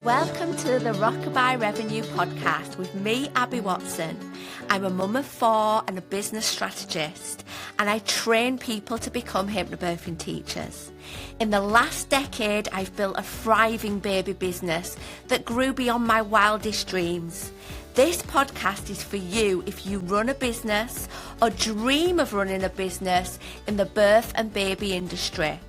Welcome to the Rockabye Revenue Podcast with me, Abby Watson. I'm a mum of 4 and a business strategist, and I train people to become hypnobirthing teachers. In the last decade, I've built a thriving baby business that grew beyond my wildest dreams. This podcast is for you if you run a business or dream of running a business in the birth and baby industry.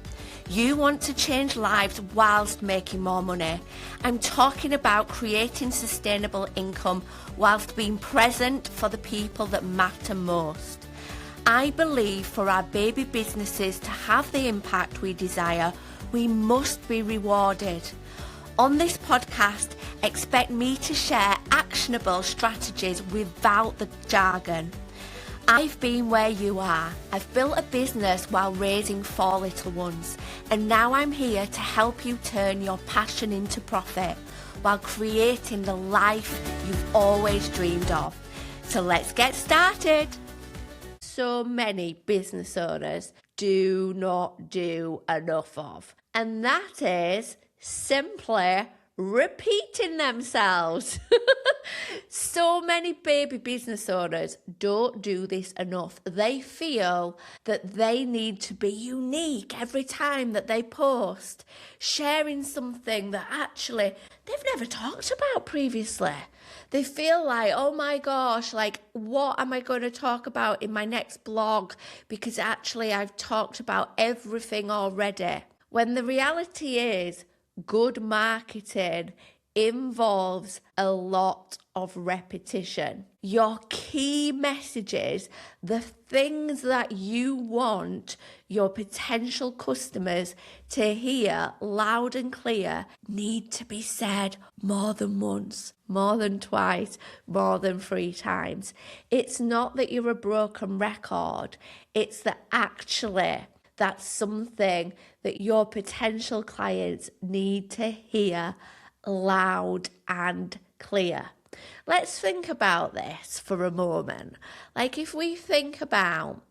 You want to change lives whilst making more money. I'm talking about creating sustainable income whilst being present for the people that matter most. I believe for our baby businesses to have the impact we desire, we must be rewarded. On this podcast, expect me to share actionable strategies without the jargon. I've been where you are. I've built a business while raising 4 little ones, and now I'm here to help you turn your passion into profit while creating the life you've always dreamed of. So let's get started. So many business owners do not do enough of, and that is simply repeating themselves. So many baby business owners don't do this enough. They feel that they need to be unique every time that they post, sharing something that actually they've never talked about previously. They feel like, oh my gosh, like what am I going to talk about in my next blog? Because actually I've talked about everything already. When the reality is, good marketing involves a lot of repetition. Your key messages, the things that you want your potential customers to hear loud and clear, need to be said more than once, more than twice, more than 3 times. It's not that you're a broken record, it's that actually that's something that your potential clients need to hear loud and clear. Let's think about this for a moment. Like if we think about,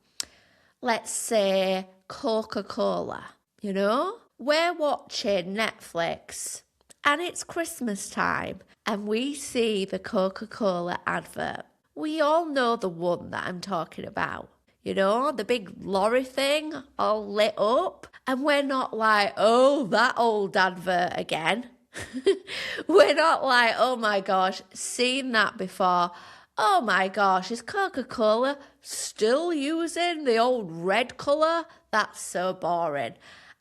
let's say, Coca-Cola, we're watching Netflix and it's Christmas time and we see the Coca-Cola advert. We all know the one that I'm talking about. The big lorry thing all lit up. And we're not like, oh, that old advert again. We're not like, oh my gosh, seen that before. Oh my gosh, is Coca-Cola still using the old red colour? That's so boring.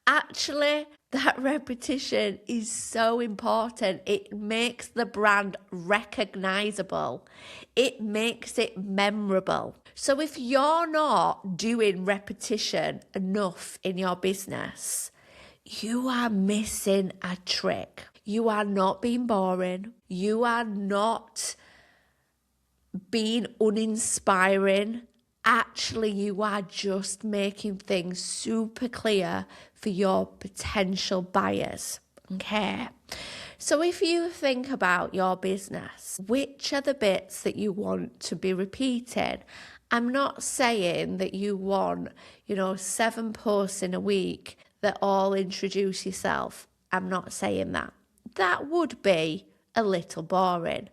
Actually, that repetition is so important. It makes the brand recognisable. It makes it memorable. So if you're not doing repetition enough in your business, you are missing a trick. You are not being boring. You are not being uninspiring. Actually, you are just making things super clear for your potential buyers. Okay? So if you think about your business, which are the bits that you want to be repeated? I'm not saying that you want, 7 posts in a week that all introduce yourself. I'm not saying that. That would be a little boring.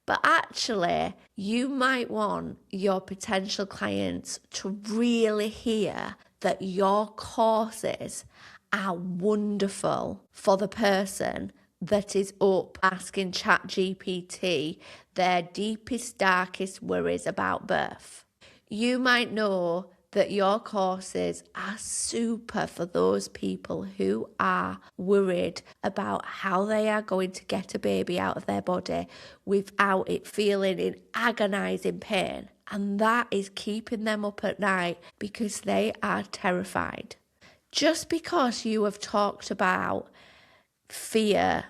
But actually, you might want your potential clients to really hear that your courses are wonderful for the person that is up asking ChatGPT their deepest, darkest worries about birth. You might know that your courses are super for those people who are worried about how they are going to get a baby out of their body without it feeling in agonizing pain. And that is keeping them up at night because they are terrified. Just because you have talked about fear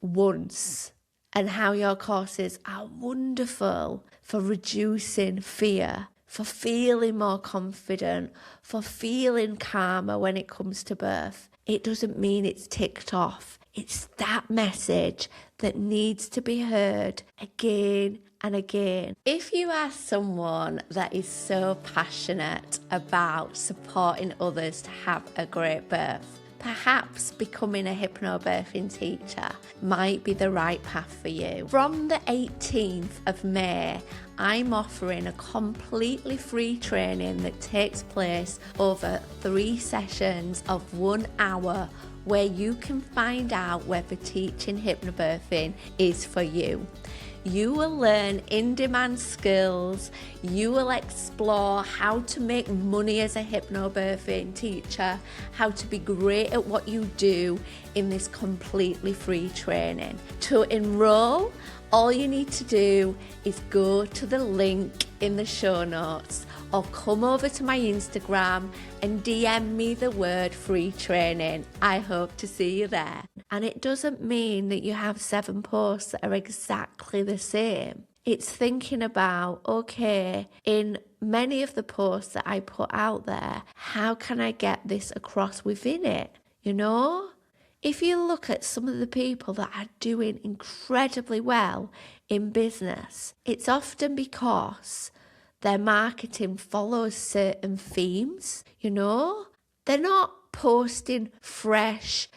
once and how your courses are wonderful for reducing fear, for feeling more confident, for feeling calmer when it comes to birth, it doesn't mean it's ticked off. It's that message that needs to be heard again and again. If you are someone that is so passionate about supporting others to have a great birth, perhaps becoming a hypnobirthing teacher might be the right path for you. From the 18th of May, I'm offering a completely free training that takes place over 3 sessions of 1 hour, where you can find out whether teaching hypnobirthing is for you. You will learn in-demand skills, you will explore how to make money as a hypnobirthing teacher, how to be great at what you do in this completely free training. To enroll, all you need to do is go to the link in the show notes or come over to my Instagram and DM me the word free training. I hope to see you there. And it doesn't mean that you have 7 posts that are exactly the same. It's thinking about, okay, in many of the posts that I put out there, how can I get this across within it? You know? If you look at some of the people that are doing incredibly well in business, it's often because their marketing follows certain themes, you know? They're not posting fresh,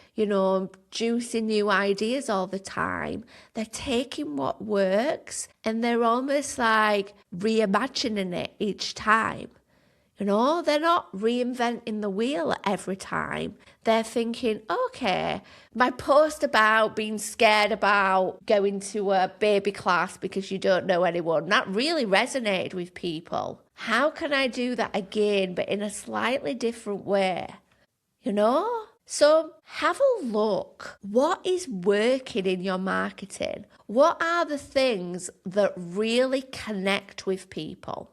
juicy new ideas all the time. They're taking what works and they're almost like reimagining it each time. They're not reinventing the wheel every time. They're thinking, okay, my post about being scared about going to a baby class because you don't know anyone, that really resonated with people. How can I do that again, but in a slightly different way? So have a look. What is working in your marketing? What are the things that really connect with people?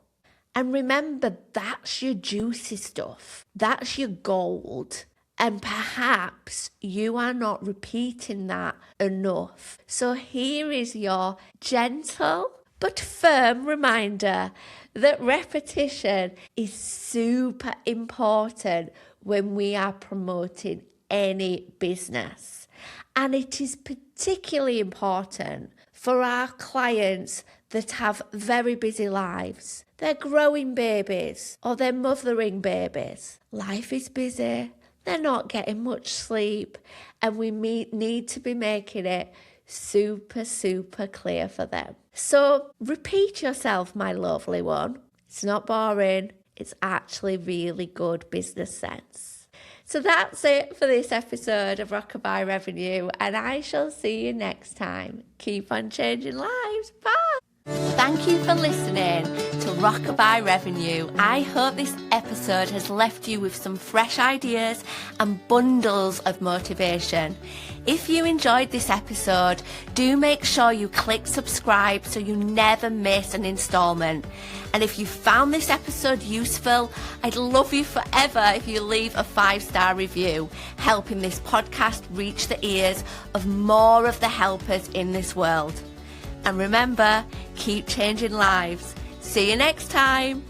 And remember, that's your juicy stuff. That's your gold. And perhaps you are not repeating that enough. So here is your gentle but firm reminder that repetition is super important when we are promoting any business. And it is particularly important for our clients that have very busy lives. They're growing babies or they're mothering babies. Life is busy. They're not getting much sleep. And we need to be making it super, super clear for them. So repeat yourself, my lovely one. It's not boring. It's actually really good business sense. So that's it for this episode of Rockabye Revenue, and I shall see you next time. Keep on changing lives. Bye. Thank you for listening to Rockabye Revenue. I hope this episode has left you with some fresh ideas and bundles of motivation. If you enjoyed this episode, do make sure you click subscribe so you never miss an installment. And if you found this episode useful, I'd love you forever if you leave a 5-star review, helping this podcast reach the ears of more of the helpers in this world. And remember, keep changing lives. See you next time.